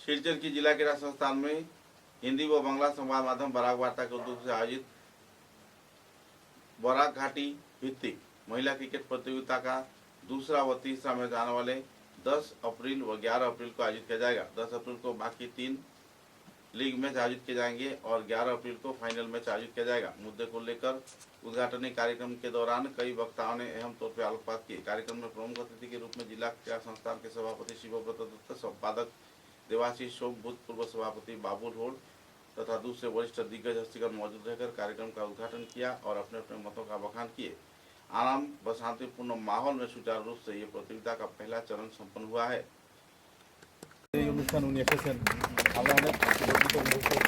सिलचर की जिला क्रीड़ा संस्थान में हिंदी व बांग्ला संवाद माध्यम बराक वार्ता के उद्योग से आयोजित बराक घाटी भित्तिक महिला क्रिकेट प्रतियोगिता का दूसरा व तीसरा मैच आने वाले 10 अप्रैल व 11 अप्रैल को आयोजित किया जाएगा। 10 अप्रैल को बाकी 3 लीग मैच आयोजित किए जाएंगे और 11 अप्रैल को फाइनल मैच आयोजित किया जाएगा। मुद्दे को लेकर उद्घाटनी कार्यक्रम के दौरान कई वक्ताओं ने अहम तौर पर आलोकपात किए। कार्यक्रम में प्रमुख अतिथि के रूप में जिला क्रीड़ा संस्थान के सभापति शिवव्रत दत्त, संपादक देवाशीष सोम, भूतपूर्व सभापति बाबुल होड़ तथा दूसरे वरिष्ठ दिग्गज हस्तीगण मौजूद रहकर कार्यक्रम का उद्घाटन किया और अपने अपने मतों का बखान किए। आराम व शांतिपूर्ण माहौल में सुचारू रूप से ये प्रतियोगिता का पहला चरण संपन्न हुआ है। অনুষ্ঠান উনি এসেছেন, আমরা অনেক গর্বিত অনুভব করছি।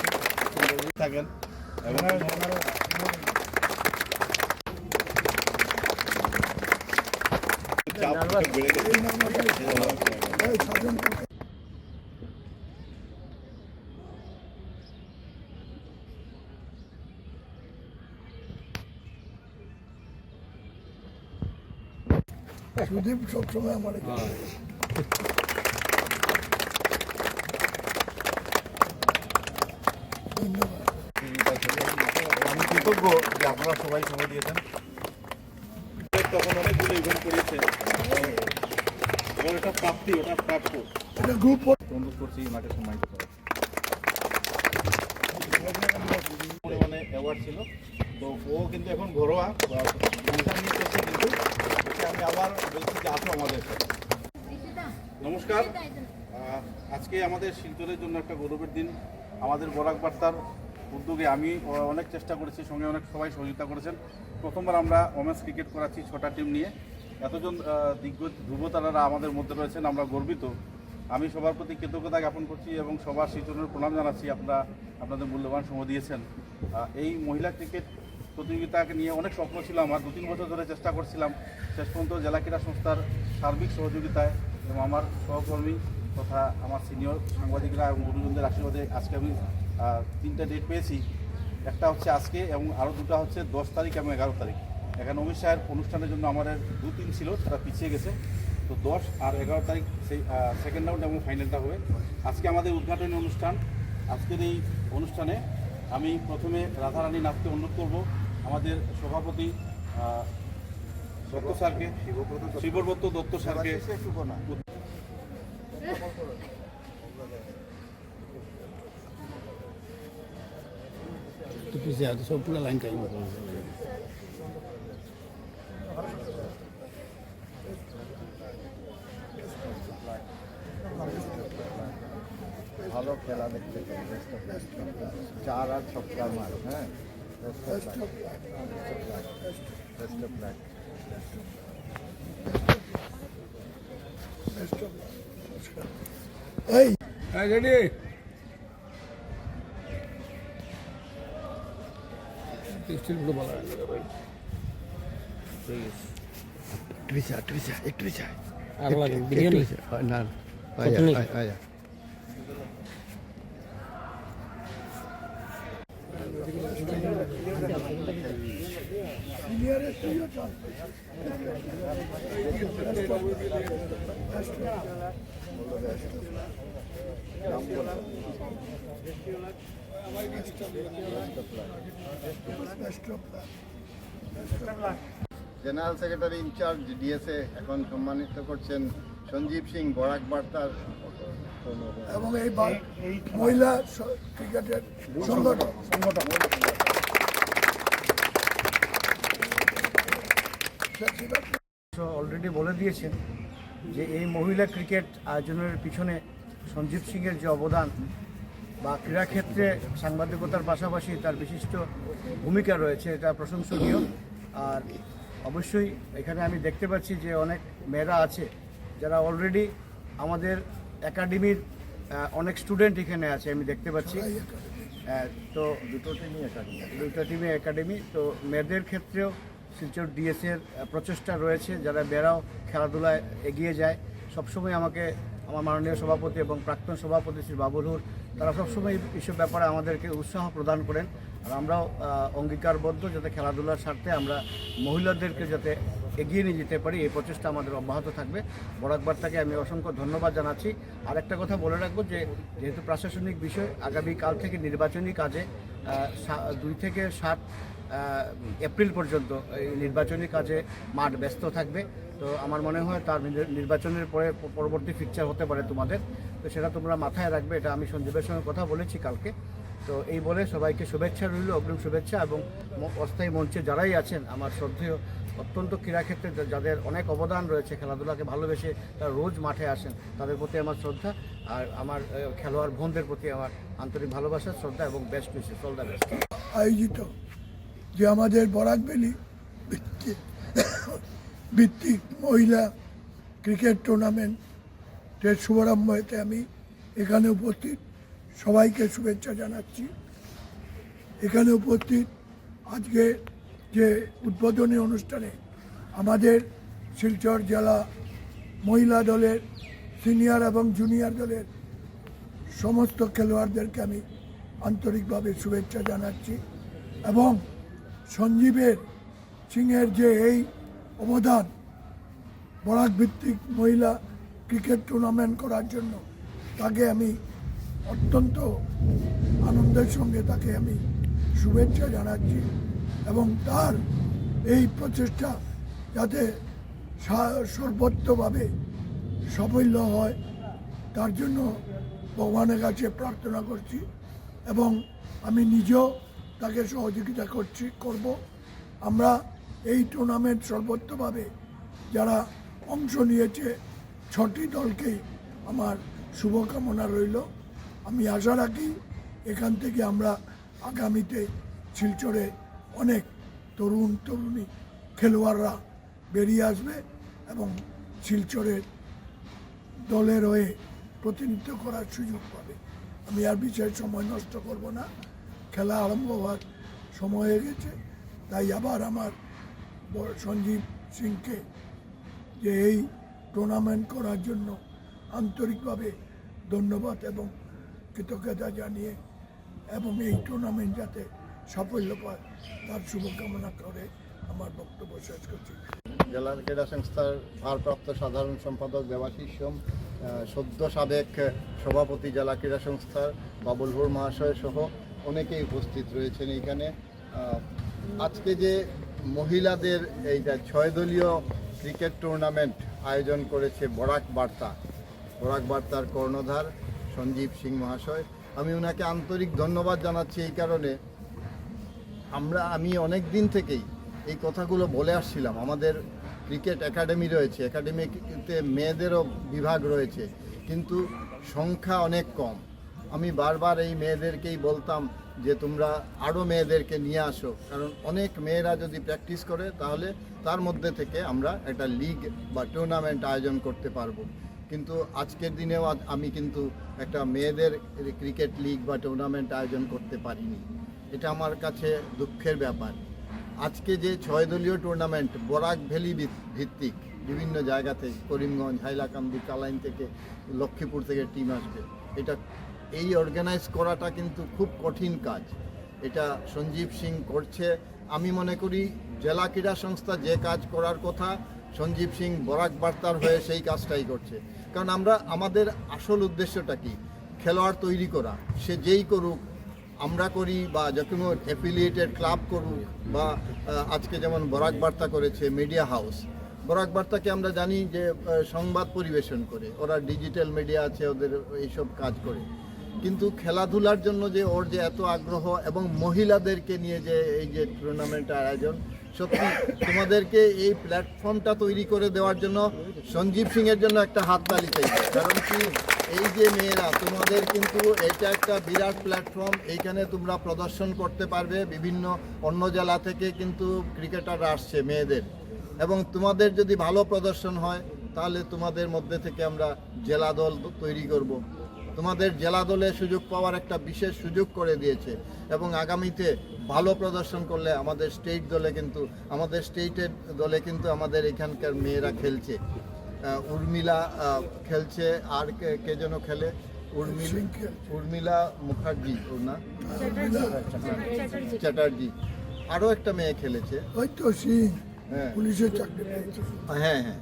থাকেন সুদীপ সবসময় আমার আমি কৃতজ্ঞ যে আপনারা সবাই সময় দিয়েছেন। তখন অনেকগুলো ইভেন্ট করেছে এবং এটা প্রাপ্তি, ওটা প্রাপ্য। এটা গ্রুপ অনুরোধ করছি ওনাকে সম্মানিত করা। মানে অ্যাওয়ার্ড ছিল, তো ও কিন্তু এখন ঘরোয়া অনুষ্ঠান নিয়ে করছে, কিন্তু ওকে আমি আবার বলছি যে আসো আমাদের সাথে। নমস্কার, আজকে আমাদের শিলচরের জন্য একটা গৌরবের দিন। আমাদের বরাক বার্তার উদ্যোগে আমি অনেক চেষ্টা করেছি, সঙ্গে অনেক সবাই সহযোগিতা করেছেন। প্রথমবার আমরা ওমেন্স ক্রিকেট করাচ্ছি 6টা টিম নিয়ে। এতজন দিগ্গজ ধ্রুবতারারা আমাদের মধ্যে রয়েছেন, আমরা গর্বিত। আমি সবার প্রতি কৃতজ্ঞতা জ্ঞাপন করছি এবং সবার শিলচরের প্রণাম জানাচ্ছি। আপনাদের মূল্যবান সময় দিয়েছেন। এই মহিলা ক্রিকেট প্রতিযোগিতাকে নিয়ে অনেক স্বপ্ন ছিল আমার, 2-3 বছর ধরে চেষ্টা করছিলাম। শেষ পর্যন্ত জেলা ক্রীড়া সংস্থার সার্বিক সহযোগিতায় এবং আমার সহকর্মী তথা আমার সিনিয়র সাংবাদিকরা এবং গুরুজনদের আশীর্বাদে আজকে আমি 3টা ডেট পেয়েছি। একটা হচ্ছে আজকে এবং আরও 2টা হচ্ছে 10 তারিখ এবং 11 তারিখ। এখানে অমিত শাহের অনুষ্ঠানের জন্য আমাদের 2-3 ছিল, সেটা পিছিয়ে গেছে। তো 10 আর 11 তারিখ সেই সেকেন্ড রাউন্ড এবং ফাইনালটা হবে। আজকে আমাদের উদ্ঘাটনী অনুষ্ঠান। আজকের এই অনুষ্ঠানে আমি প্রথমে রাধারানী নাথকে অনুরোধ করব আমাদের সভাপতি দত্ত স্যারকে, শিবব্রত দত্ত স্যারকে সব পুরো লাইন টাইম ভালো খেলা দেখতে চাই। 4 আর 6 মার, হ্যাঁ, রেডি স্টিলগুলো বলা একটু বিরিয়ানি না জেনারেল সেক্রেটারি ইনচার্জ ডিএসএ এখন সম্মানিত করছেন সঞ্জীব সিং, বরাক বার্তার এবং এই মহিলা ক্রিকেটের সংগঠন অলরেডি বলে দিয়েছেন যে এই মহিলা ক্রিকেট আয়োজনের পিছনে সঞ্জীব সিংয়ের যে অবদান বা ক্রীড়াক্ষেত্রে সাংবাদিকতার পাশাপাশি তার বিশিষ্ট ভূমিকা রয়েছে, এটা প্রশংসনীয়। আর অবশ্যই এখানে আমি দেখতে পাচ্ছি যে অনেক মেয়েরা আছে যারা অলরেডি আমাদের একাডেমির অনেক স্টুডেন্ট এখানে আছে, আমি দেখতে পাচ্ছি। তো দুটো টিমে একাডেমি, তো মেয়েদের ক্ষেত্রেও শিলচর ডিএসের প্রচেষ্টা রয়েছে, যারা মেয়েরাও খেলাধুলায় এগিয়ে যায়। সবসময় আমাকে আমার মাননীয় সভাপতি এবং প্রাক্তন সভাপতি শ্রী বাবুল হুর, তারা সবসময় এইসব ব্যাপারে আমাদেরকে উৎসাহ প্রদান করেন। আর আমরাও অঙ্গীকারবদ্ধ যাতে খেলাধুলার স্বার্থে আমরা মহিলাদেরকে যাতে এগিয়ে নিয়ে যেতে পারি, এই প্রচেষ্টা আমাদের অব্যাহত থাকবে। বরাক বার্তাকে আমি অসংখ্য ধন্যবাদ জানাচ্ছি। আর একটা কথা বলে রাখবো যে যেহেতু প্রশাসনিক বিষয়, আগামীকাল থেকে নির্বাচনী কাজে 2 থেকে 7 এপ্রিল পর্যন্ত এই নির্বাচনী কাজে মাঠ ব্যস্ত থাকবে। তো আমার মনে হয় তার নির্বাচনের পরে পরবর্তী ফিকচার হতে পারে তোমাদের, তো সেটা তোমরা মাথায় রাখবে। এটা আমি সঞ্জীবের সঙ্গে কথা বলেছি কালকে। তো এই বলে সবাইকে শুভেচ্ছা রইল, অগ্রিম শুভেচ্ছা। এবং অস্থায়ী মঞ্চে যারাই আছেন, আমার শ্রদ্ধেয় অত্যন্ত ক্রীড়াক্ষেত্রে যাদের অনেক অবদান রয়েছে, খেলাধুলাকে ভালোবেসে তারা রোজ মাঠে আসেন, তাদের প্রতি আমার শ্রদ্ধা। আর আমার খেলোয়াড় বোনদের প্রতি আমার আন্তরিক ভালোবাসা, শ্রদ্ধা এবং best wishes, all the best. আয়োজিত যে আমাদের বরাক ভ্যালি ভিত্তিক মহিলা ক্রিকেট টুর্নামেন্টের শুভারম্ভতে আমি এখানে উপস্থিত সবাইকে শুভেচ্ছা জানাচ্ছি। এখানে উপস্থিত আজকে যে উদ্বোধনী অনুষ্ঠানে আমাদের শিলচর জেলা মহিলা দলের সিনিয়র এবং জুনিয়র দলের সমস্ত খেলোয়াড়দেরকে আমি আন্তরিকভাবে শুভেচ্ছা জানাচ্ছি। এবং সঞ্জীবের সিংয়ের যে এই অবদান বরাক ভিত্তিক মহিলা ক্রিকেট টুর্নামেন্ট করার জন্য, তাকে আমি অত্যন্ত আনন্দের সঙ্গে তাকে আমি শুভেচ্ছা জানাচ্ছি। এবং তার এই প্রচেষ্টা যাতে সর্বোচ্চভাবে সাফল্য হয় তার জন্য ভগবানের কাছে প্রার্থনা করছি। এবং আমি নিজেও তাকে সহযোগিতা করব। আমরা এই টুর্নামেন্ট সর্বোচ্চভাবে যারা অংশ নিয়েছে 6টি দলকেই আমার শুভকামনা রইল। আমি আশা রাখি এখান থেকে আমরা আগামীতে শিলচরে অনেক তরুণী খেলোয়াড়রা বেরিয়ে আসবে এবং শিলচরের দলের হয়ে প্রতিনিধিত্ব করার সুযোগ পাবে। আমি আর বিশেষ সময় নষ্ট করব না, খেলা আরম্ভ হওয়ার সময় হয়ে গেছে। তাই আবার আমার সঞ্জীব সিংকে যে এই টুর্নামেন্ট করার জন্য আন্তরিকভাবে ধন্যবাদ এবং কৃতজ্ঞতা জানিয়ে এবং এই টুর্নামেন্ট যাতে সাফল্য পায় তার শুভকামনা করে আমার বক্তব্য শেষ করছি। জেলা ক্রীড়া সংস্থার ভারপ্রাপ্ত সাধারণ সম্পাদক দেবাশিস সোম, সদ্য সাবেক সভাপতি জেলা ক্রীড়া সংস্থার বাবুল ভোর মহাশয় সহ অনেকেই উপস্থিত রয়েছেন এইখানে। আজকে যে মহিলাদের এইটা 6 দলীয় ক্রিকেট টুর্নামেন্ট আয়োজন করেছে বরাক বার্তার কর্ণধার সঞ্জীব সিং মহাশয়, আমি ওনাকে আন্তরিক ধন্যবাদ জানাচ্ছি। এই কারণে আমি অনেক দিন থেকেই এই কথাগুলো বলে আসছিলাম। আমাদের ক্রিকেট একাডেমি রয়েছে, একাডেমিতে মেয়েদেরও বিভাগ রয়েছে, কিন্তু সংখ্যা অনেক কম। আমি বারবার এই মেয়েদেরকেই বলতাম যে তোমরা আরও মেয়েদেরকে নিয়ে আসো, কারণ অনেক মেয়েরা যদি প্র্যাকটিস করে তাহলে তার মধ্যে থেকে আমরা একটা লিগ বা টুর্নামেন্ট আয়োজন করতে পারবো। কিন্তু আজকের দিনেও আমি কিন্তু একটা মেয়েদের ক্রিকেট লিগ বা টুর্নামেন্ট আয়োজন করতে পারিনি। এটা আমার কাছে দুঃখের ব্যাপার। আজকে যে 6 দলীয় টুর্নামেন্ট বরাক ভ্যালি ভিত্তিক বিভিন্ন জায়গা থেকে, করিমগঞ্জ, হাইলাকান্দি, কালাইন থেকে, লক্ষ্মীপুর থেকে টিম আসবে, এই অর্গানাইজ করাটা কিন্তু খুব কঠিন কাজ। এটা সঞ্জীব সিং করছে। আমি মনে করি জেলা ক্রীড়া সংস্থা যে কাজ করার কথা, সঞ্জীব সিং বরাক বার্তার হয়ে সেই কাজটাই করছে। কারণ আমাদের আসল উদ্দেশ্যটা কি? খেলোয়াড় তৈরি করা। সে যেই করুক, আমরা করি বা যে কোনো অ্যাফিলিয়েটেড ক্লাব করুক, বা আজকে যেমন বরাক বার্তা করেছে মিডিয়া হাউস। বরাক বার্তাকে আমরা জানি যে সংবাদ পরিবেশন করে, ওরা ডিজিটাল মিডিয়া আছে, ওদের এইসব কাজ করে। কিন্তু খেলাধুলার জন্য যে ওর যে এত আগ্রহ এবং মহিলাদেরকে নিয়ে যে এই যে টুর্নামেন্টের আয়োজন, সত্যি তোমাদেরকে এই প্ল্যাটফর্মটা তৈরি করে দেওয়ার জন্য সঞ্জীব সিংয়ের জন্য একটা হাততালি চাই। কারণ কি, এই যে মেয়েরা, তোমাদের কিন্তু এটা একটা বিরাট প্ল্যাটফর্ম। এইখানে তোমরা প্রদর্শন করতে পারবে। বিভিন্ন অন্য জেলা থেকে কিন্তু ক্রিকেটাররা আসছে মেয়েদের, এবং তোমাদের যদি ভালো প্রদর্শন হয় তাহলে তোমাদের মধ্যে থেকে আমরা জেলা দল তৈরি করব। তোমাদের জেলা দলে সুযোগ পাওয়ার একটা বিশেষ সুযোগ করে দিয়েছে, এবং আগামীতে ভালো প্রদর্শন করলে আমাদের স্টেট দলে কিন্তু আমাদের এখানকার মেয়েরা খেলছে। উর্মিলা খেলছে, আর কে যেন খেলে, উর্মিলা মুখার্জি, ওর না চ্যাটার্জি, আরও একটা মেয়ে খেলেছে, হ্যাঁ পুলিশের চাকরি পেয়েছে। হ্যাঁ হ্যাঁ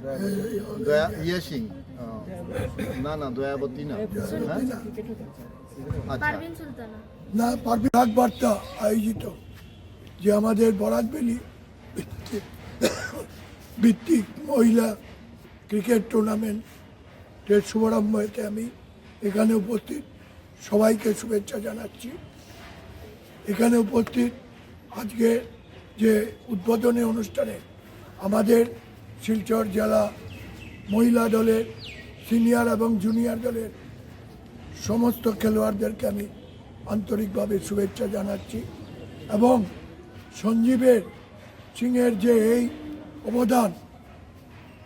দয়া ইয়ে সিং না না দয়াবতী না হ্যাঁ? আচ্ছা পারভিন সুলতানা। না পারবি ডাক বার্তা আয়োজিত যে আমাদের বরাকবেলি ভিত্তিক মহিলা ক্রিকেট টুর্নামেন্টের শুভারম্ভতে আমি এখানে উপস্থিত সবাইকে শুভেচ্ছা জানাচ্ছি। এখানে উপস্থিত আজকে যে উদ্বোধনী অনুষ্ঠানে আমাদের শিলচর জেলা মহিলা দলের সিনিয়র এবং জুনিয়র দলের সমস্ত খেলোয়াড়দেরকে আমি আন্তরিকভাবে শুভেচ্ছা জানাচ্ছি এবং সঞ্জীবের সিংয়ের যে এই অবদান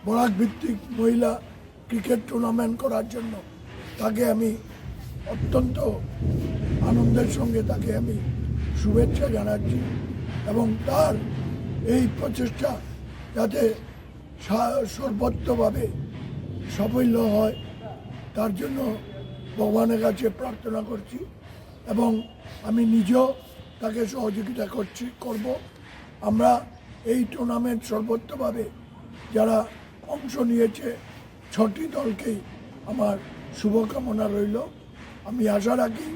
বরাক ভিত্তিক মহিলা ক্রিকেট টুর্নামেন্ট করার জন্য তাকে আমি অত্যন্ত আনন্দের সঙ্গে তাকে আমি শুভেচ্ছা জানাচ্ছি এবং তার এই প্রচেষ্টা যাতে সর্বোত্তভাবে সাফল্য হয় তার জন্য ভগবানের কাছে প্রার্থনা করছি এবং আমি নিজেও তাকে সহযোগিতা করব। আমরা এই টুর্নামেন্ট সর্বোত্তভাবে যারা অংশ নিয়েছে 6টি দলকেই আমার শুভকামনা রইল। আমি আশা রাখি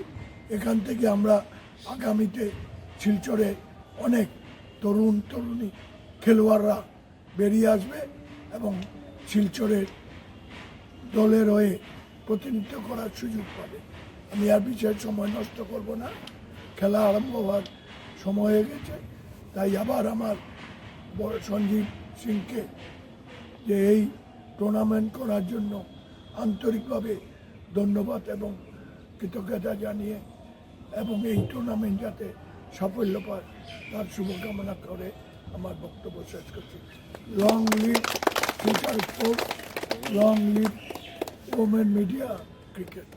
এখান থেকে আমরা আগামীতে শিলচরে অনেক তরুণী খেলোয়াড়রা বেরিয়ে আসবে এবং শিলচরের দলের হয়ে প্রতিনিধিত্ব করার সুযোগ পাবে। আমি আর বিশেষ সময় নষ্ট করব না, খেলা আরম্ভ হওয়ার সময় হয়ে গেছে। তাই আবার আমার সঞ্জীব সিংকে যে এই টুর্নামেন্ট করার জন্য আন্তরিকভাবে ধন্যবাদ এবং কৃতজ্ঞতা জানিয়ে এবং এই টুর্নামেন্ট যাতে সাফল্য পায় তার শুভকামনা করে আমার বক্তব্য শেষ করছি। Long live future sports, long live women media cricket.